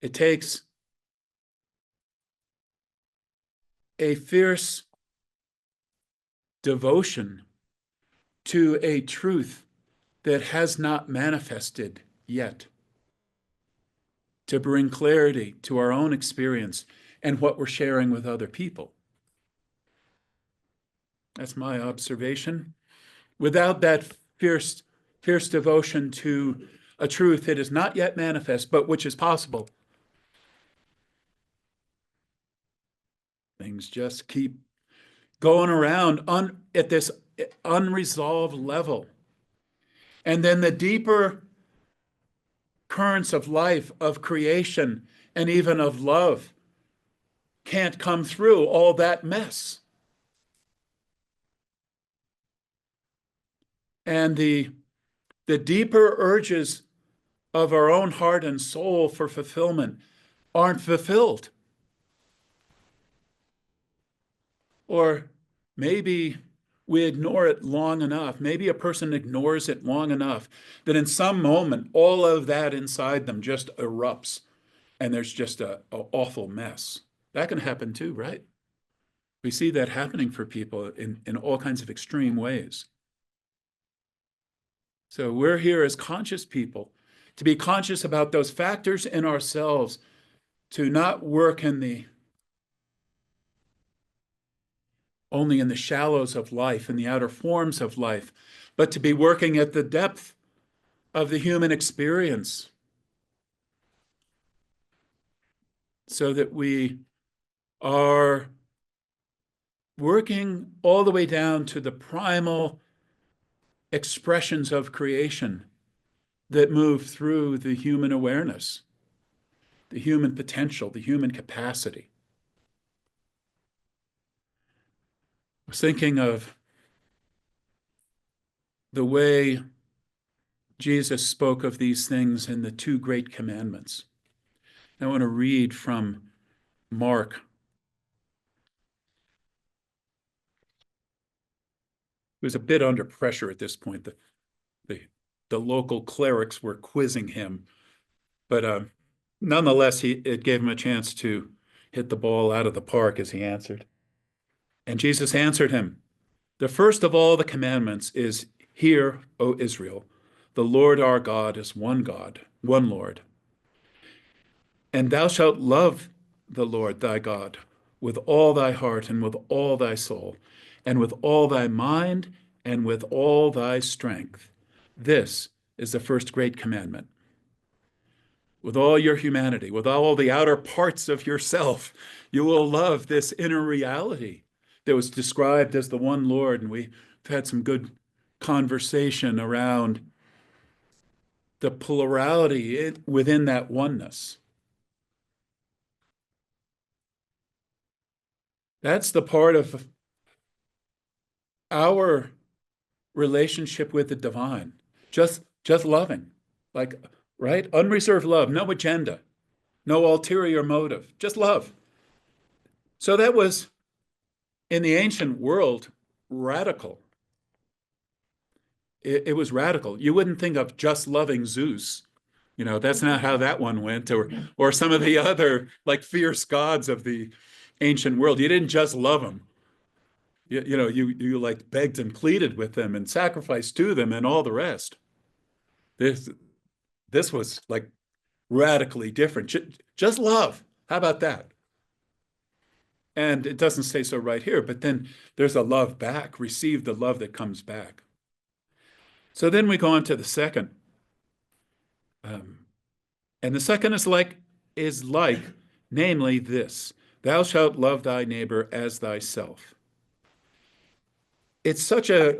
It takes a fierce devotion to a truth that has not manifested yet to bring clarity to our own experience and what we're sharing with other people. That's my observation. Without that fierce devotion to a truth that is not yet manifest, but which is possible, things just keep going around at this unresolved level. And then the deeper currents of life, of creation, and even of love can't come through all that mess. And the deeper urges of our own heart and soul for fulfillment aren't fulfilled. Or maybe we ignore it long enough. Maybe a person ignores it long enough that in some moment, all of that inside them just erupts and there's just an awful mess. That can happen too, right? We see that happening for people in all kinds of extreme ways. So we're here as conscious people to be conscious about those factors in ourselves, to not work only in the shallows of life, in the outer forms of life, but to be working at the depth of the human experience so that we are working all the way down to the primal expressions of creation that move through the human awareness, the human potential, the human capacity. I was thinking of the way Jesus spoke of these things in the two great commandments. I want to read from Mark. He was a bit under pressure at this point. The local clerics were quizzing him, but nonetheless, it gave him a chance to hit the ball out of the park as he answered. And Jesus answered him, "The first of all the commandments is, 'Hear, O Israel, the Lord our God is one God, one Lord. And thou shalt love the Lord thy God with all thy heart and with all thy soul and with all thy mind and with all thy strength. This is the first great commandment. With all your humanity, with all the outer parts of yourself, you will love this inner reality that was described as the one Lord." And we've had some good conversation around the plurality within that oneness. That's the part of our relationship with the divine. Just loving, like, right? Unreserved love, no agenda, no ulterior motive, just love. So that was, in the ancient world, radical. It was radical. You wouldn't think of just loving Zeus. You know, that's not how that one went, or some of the other like fierce gods of the ancient world. You didn't just love them. You like begged and pleaded with them and sacrificed to them and all the rest. This was like radically different. Just love. How about that? And it doesn't say so right here, but then there's a love back. Receive the love that comes back. So then we go on to the second. And the second is like, namely this: thou shalt love thy neighbor as thyself. It's such a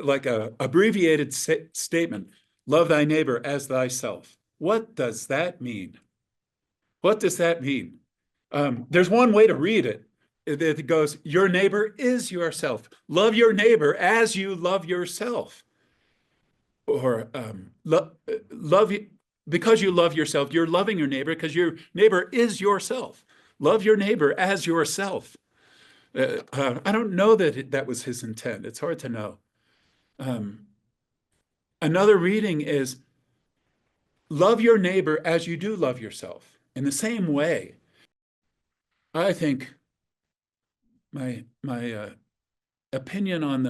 abbreviated statement. Love thy neighbor as thyself. What does that mean? What does that mean? There's one way to read it. It goes, your neighbor is yourself. Love your neighbor as you love yourself. Or love you because you love yourself. You're loving your neighbor because your neighbor is yourself. Love your neighbor as yourself. I don't know that that was his intent. It's hard to know. Another reading is, love your neighbor as you do love yourself. In the same way, I think my opinion on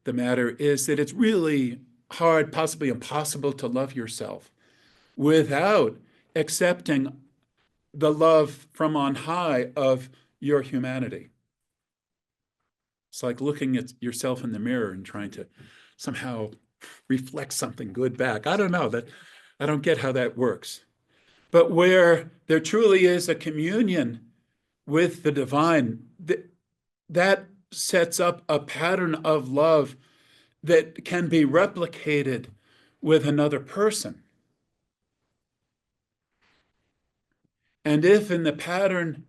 the matter is that it's really hard, possibly impossible, to love yourself without accepting the love from on high of your humanity. It's like looking at yourself in the mirror and trying to somehow reflect something good back. I don't know that. I don't get how that works. But where there truly is a communion with the divine, that sets up a pattern of love that can be replicated with another person. And if in the pattern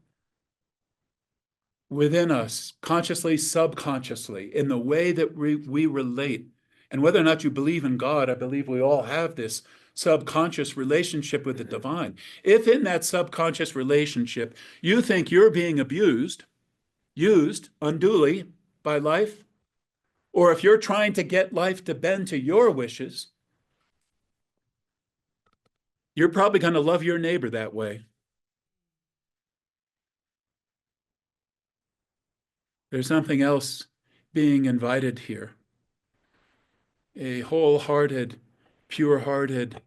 within us, consciously, subconsciously, in the way that we relate, and whether or not you believe in God, I believe we all have this subconscious relationship with the divine. If in that subconscious relationship you think you're being abused, used unduly by life, or if you're trying to get life to bend to your wishes, you're probably going to love your neighbor that way. There's something else being invited here. A wholehearted, pure-hearted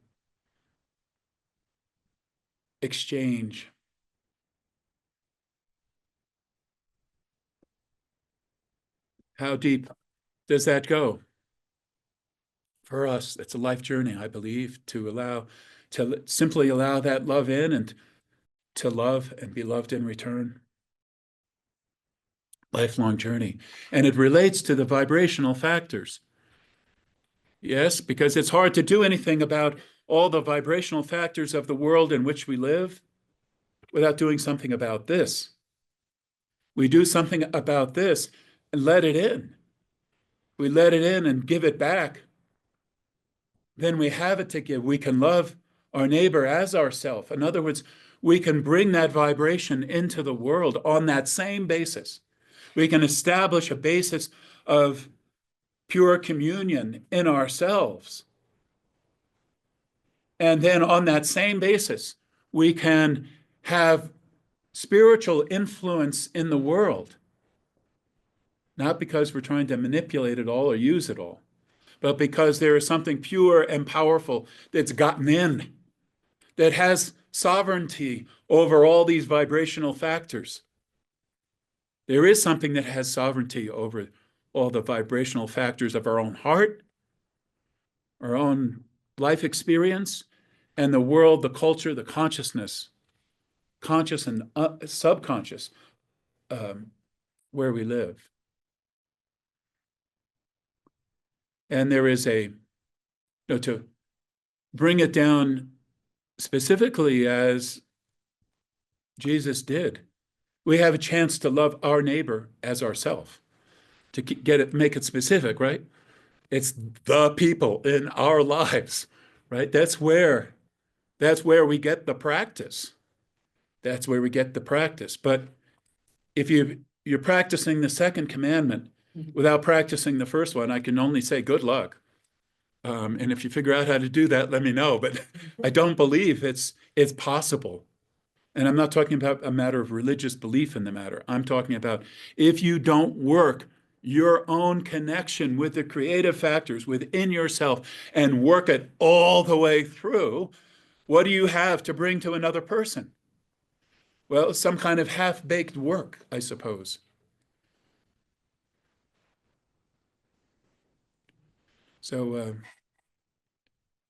exchange. How deep does that go? For us, it's a life journey, I believe, to simply allow that love in and to love and be loved in return. Lifelong journey. And it relates to the vibrational factors. Yes, because it's hard to do anything about all the vibrational factors of the world in which we live without doing something about this. We do something about this and let it in. We let it in and give it back. Then we have it to give. We can love our neighbor as ourself. In other words, we can bring that vibration into the world on that same basis. We can establish a basis of pure communion in ourselves. And then on that same basis, we can have spiritual influence in the world, not because we're trying to manipulate it all or use it all, but because there is something pure and powerful that's gotten in, that has sovereignty over all these vibrational factors. There is something that has sovereignty over all the vibrational factors of our own heart, our own life experience, and the world, the culture, the consciousness, conscious and subconscious, where we live. And there is to bring it down specifically as Jesus did, we have a chance to love our neighbor as ourselves. To make it specific, right? It's the people in our lives, right? That's where we get the practice. That's where we get the practice. But if you're practicing the second commandment without practicing the first one, I can only say good luck. And if you figure out how to do that, let me know. But I don't believe it's possible. And I'm not talking about a matter of religious belief in the matter. I'm talking about if you don't work your own connection with the creative factors within yourself and work it all the way through, what do you have to bring to another person? Well, some kind of half-baked work, I suppose. So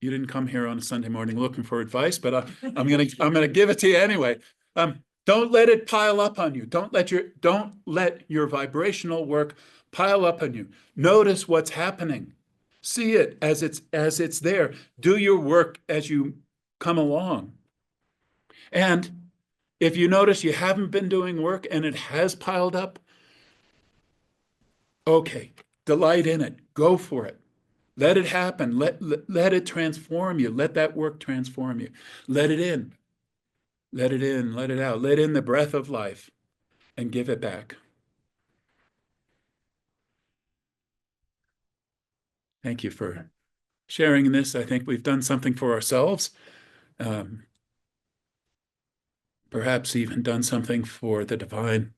you didn't come here on a Sunday morning looking for advice, but I'm gonna give it to you anyway. Don't let it pile up on you. Don't let your vibrational work pile up on you. Notice what's happening. See it as it's there. Do your work as you come along. And if you notice you haven't been doing work and it has piled up, okay, delight in it. Go for it. Let it happen. Let it transform you. Let that work transform you. Let it in. Let it in. Let it out. Let in the breath of life and give it back. Thank you for sharing this. I think we've done something for ourselves. perhaps even done something for the divine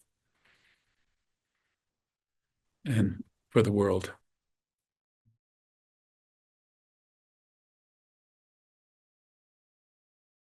and for the world.